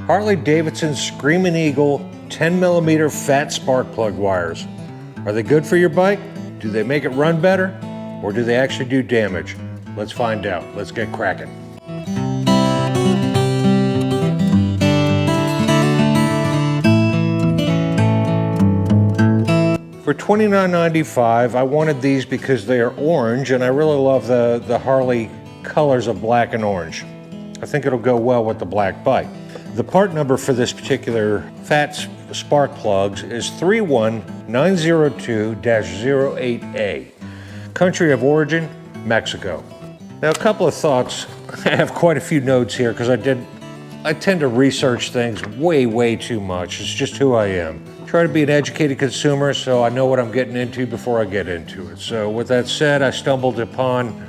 Harley-Davidson Scream'n Eagle 10mm Phat Spark Plug Wires. Are they good for your bike? Do they make it run better? Or do they actually do damage? Let's find out. Let's get cracking. For $29.95, I wanted these because they are orange, and I really love the Harley colors of black and orange. I think it'll go well with the black bike. The part number for this particular Phat Spark Plugs is 31902-08A. Country of origin, Mexico. Now, a couple of thoughts. I have quite a few notes here because I tend to research things way too much. It's just who I am. Try to be an educated consumer so I know what I'm getting into before I get into it. So with that said, I stumbled upon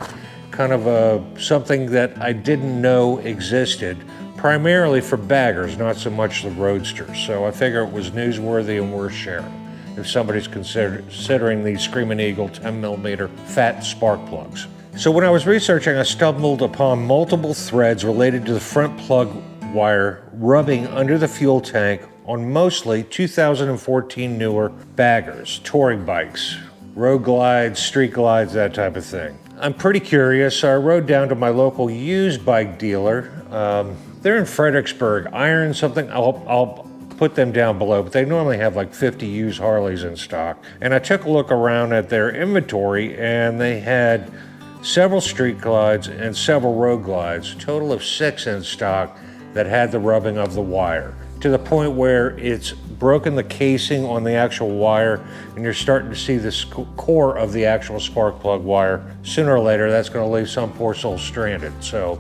kind of something that I didn't know existed, primarily for baggers, not so much the roadsters. So I figure it was newsworthy and worth sharing if somebody's considering the Scream'n Eagle 10mm Phat Spark Plugs. So when I was researching, I stumbled upon multiple threads related to the front plug wire rubbing under the fuel tank on mostly 2014 newer baggers, touring bikes, road glides, street glides, that type of thing. I'm pretty curious, so I rode down to my local used bike dealer. They're in Fredericksburg, Iron something. I'll put them down below, but they normally have like 50 used Harleys in stock. And I took a look around at their inventory, and they had several street glides and several road glides, total of 6 in stock that had the rubbing of the wire, to the point where it's broken the casing on the actual wire, and you're starting to see the core of the actual spark plug wire. Sooner or later, that's going to leave some poor soul stranded. So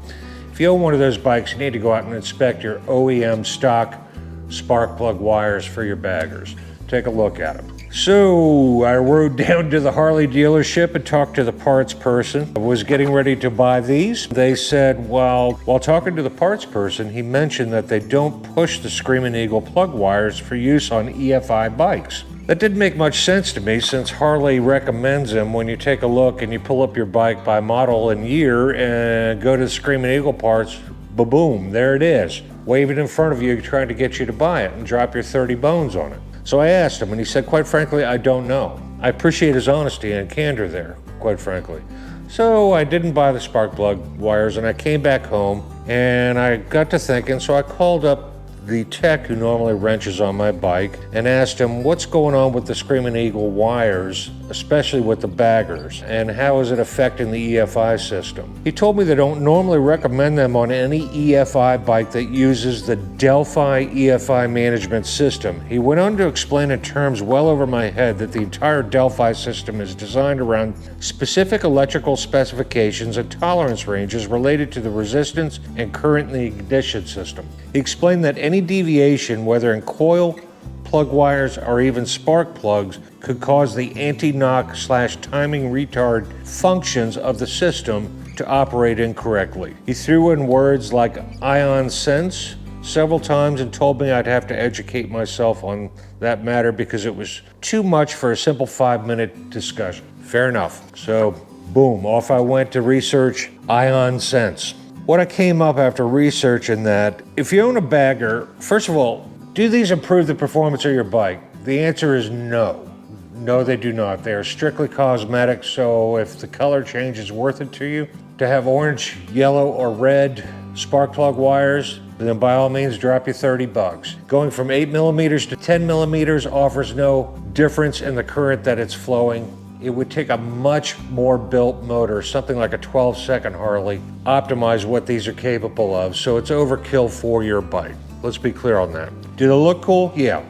if you own one of those bikes, you need to go out and inspect your OEM stock spark plug wires for your baggers. Take a look at them. So I rode down to the Harley dealership and talked to the parts person. I was getting ready to buy these. They said, well, while talking to the parts person, he mentioned that they don't push the Scream'n Eagle plug wires for use on EFI bikes. That didn't make much sense to me, since Harley recommends them when you take a look and you pull up your bike by model and year and go to the Scream'n Eagle parts, ba-boom, there it is, waving in front of you, trying to get you to buy it and drop your 30 bones on it. So I asked him, and he said, quite frankly, I don't know. I appreciate his honesty and candor there, quite frankly. So I didn't buy the spark plug wires, and I came back home, and I got to thinking, so I called up the tech who normally wrenches on my bike and asked him what's going on with the Scream'n Eagle wires, especially with the baggers, and how is it affecting the EFI system. He told me they don't normally recommend them on any EFI bike that uses the Delphi EFI management system. He went on to explain in terms well over my head that the entire Delphi system is designed around specific electrical specifications and tolerance ranges related to the resistance and current in the ignition system. He explained that any deviation, whether in coil, plug wires, or even spark plugs, could cause the anti-knock/timing retard functions of the system to operate incorrectly. He threw in words like ion sense several times and told me I'd have to educate myself on that matter because it was too much for a simple 5-minute discussion. Fair enough. So, boom, off I went to research ion sense. What I came up after researching that, if you own a bagger, first of all, do these improve the performance of your bike? The answer is no. No, they do not. They are strictly cosmetic, so if the color change is worth it to you, to have orange, yellow, or red spark plug wires, then by all means drop your 30 bucks. Going from 8mm to 10mm offers no difference in the current that it's flowing. It would take a much more built motor, something like a 12-second Harley, optimize what these are capable of, so it's overkill for your bike. Let's be clear on that. Do they look cool? Yeah.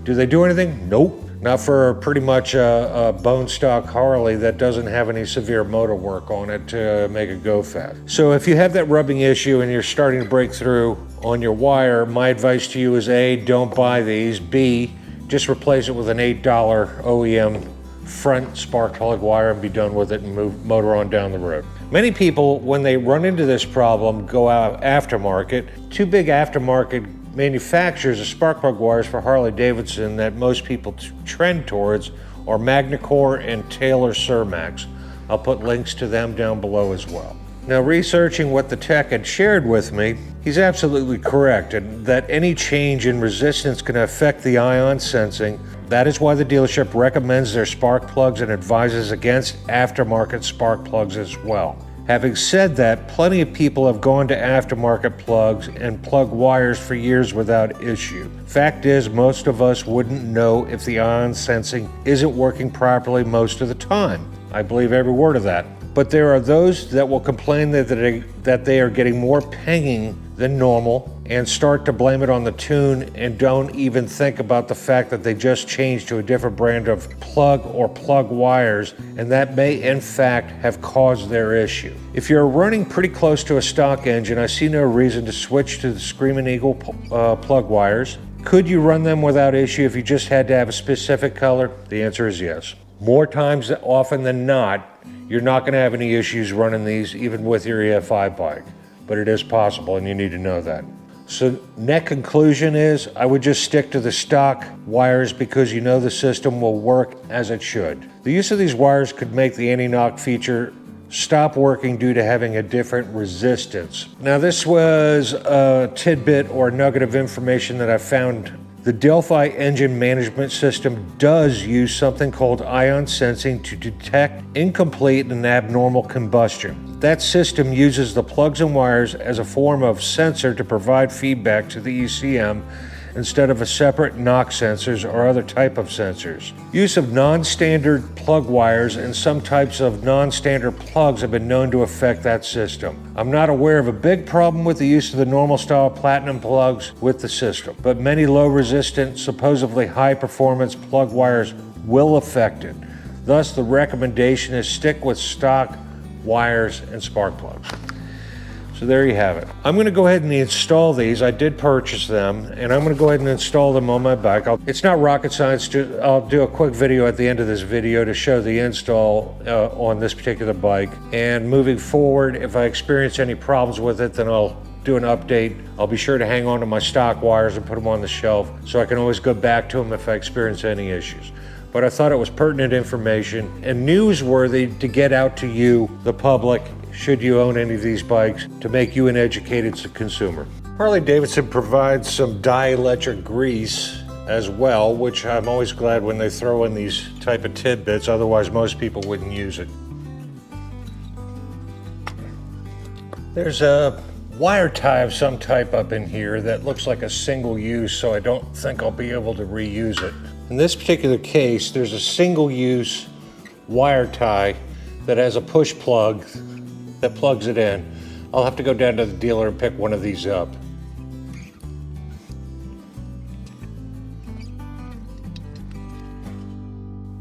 Do they do anything? Nope. Not for pretty much a bone stock Harley that doesn't have any severe motor work on it to make it go fast. So if you have that rubbing issue and you're starting to break through on your wire, my advice to you is A, don't buy these. B, just replace it with an $8 OEM front spark plug wire and be done with it and motor on down the road. Many people, when they run into this problem, go out aftermarket. Two big aftermarket manufacturers of spark plug wires for Harley-Davidson that most people trend towards are MagnaCore and Taylor Surmax. I'll put links to them down below as well. Now, researching what the tech had shared with me, He's absolutely correct, and that any change in resistance can affect the ion sensing. That is why the dealership recommends their spark plugs and advises against aftermarket spark plugs as well. Having said that, plenty of people have gone to aftermarket plugs and plug wires for years without issue. Fact is, most of us wouldn't know if the ion sensing isn't working properly most of the time. I believe every word of that. But there are those that will complain that they are getting more pinging than normal and start to blame it on the tune and don't even think about the fact that they just changed to a different brand of plug or plug wires, and that may in fact have caused their issue. If you're running pretty close to a stock engine, I see no reason to switch to the Scream'n Eagle plug wires. Could you run them without issue if you just had to have a specific color? The answer is yes. More times often than not, you're not going to have any issues running these even with your EFI bike, but it is possible and you need to know that. So net conclusion is I would just stick to the stock wires because you know the system will work as it should. The use of these wires could make the anti-knock feature stop working due to having a different resistance. Now this was a tidbit or nugget of information that I found. The Delphi engine management system does use something called ion sensing to detect incomplete and abnormal combustion. That system uses the plugs and wires as a form of sensor to provide feedback to the ECM instead of a separate knock sensors or other type of sensors. Use of non-standard plug wires and some types of non-standard plugs have been known to affect that system. I'm not aware of a big problem with the use of the normal style platinum plugs with the system, but many low resistant, supposedly high performance plug wires will affect it. Thus, the recommendation is stick with stock wires and spark plugs. So there you have it. I'm going to go ahead and install these. I did purchase them, and I'm going to go ahead and install them on my bike. It's not rocket science. I'll do a quick video at the end of this video to show the install on this particular bike. And moving forward, if I experience any problems with it, then I'll do an update. I'll be sure to hang on to my stock wires and put them on the shelf so I can always go back to them if I experience any issues. But I thought it was pertinent information and newsworthy to get out to you, the public, should you own any of these bikes, to make you an educated consumer. Harley-Davidson provides some dielectric grease as well, which I'm always glad when they throw in these type of tidbits, otherwise most people wouldn't use it. There's a wire tie of some type up in here that looks like a single use, so I don't think I'll be able to reuse it. In this particular case, there's a single use wire tie that has a push plug that plugs it in. I'll have to go down to the dealer and pick one of these up.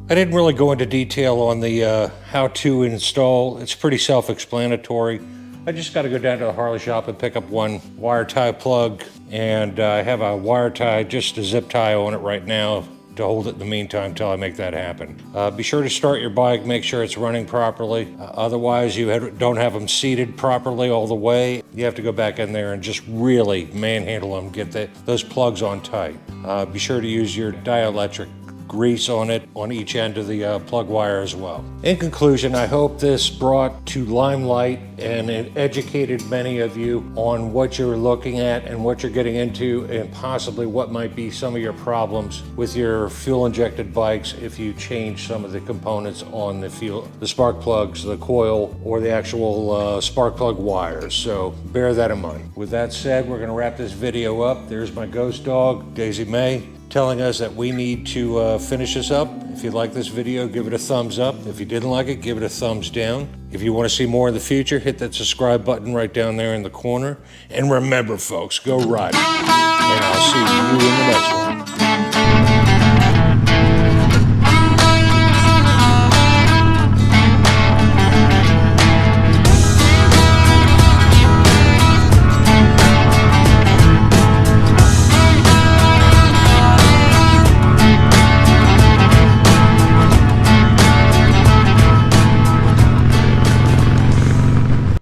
I didn't really go into detail on the how to install. It's pretty self-explanatory. I just got to go down to the Harley shop and pick up one wire tie plug, and I have a wire tie, just a zip tie on it right now to hold it in the meantime until I make that happen. Be sure to start your bike, make sure it's running properly. Otherwise, you don't have them seated properly all the way. You have to go back in there and just really manhandle them, get those plugs on tight. Be sure to use your dielectric grease on it on each end of the plug wire as well. In conclusion, I hope this brought to limelight and it educated many of you on what you're looking at and what you're getting into and possibly what might be some of your problems with your fuel injected bikes if you change some of the components on the spark plugs, the coil, or the actual spark plug wires. So bear that in mind. With that said, we're going to wrap this video up. There's my ghost dog, Daisy May, telling us that we need to finish this up. If you like this video, give it a thumbs up. If you didn't like it, give it a thumbs down. If you want to see more in the future, hit that subscribe button right down there in the corner. And remember, folks, go riding. And I'll see you in the next one.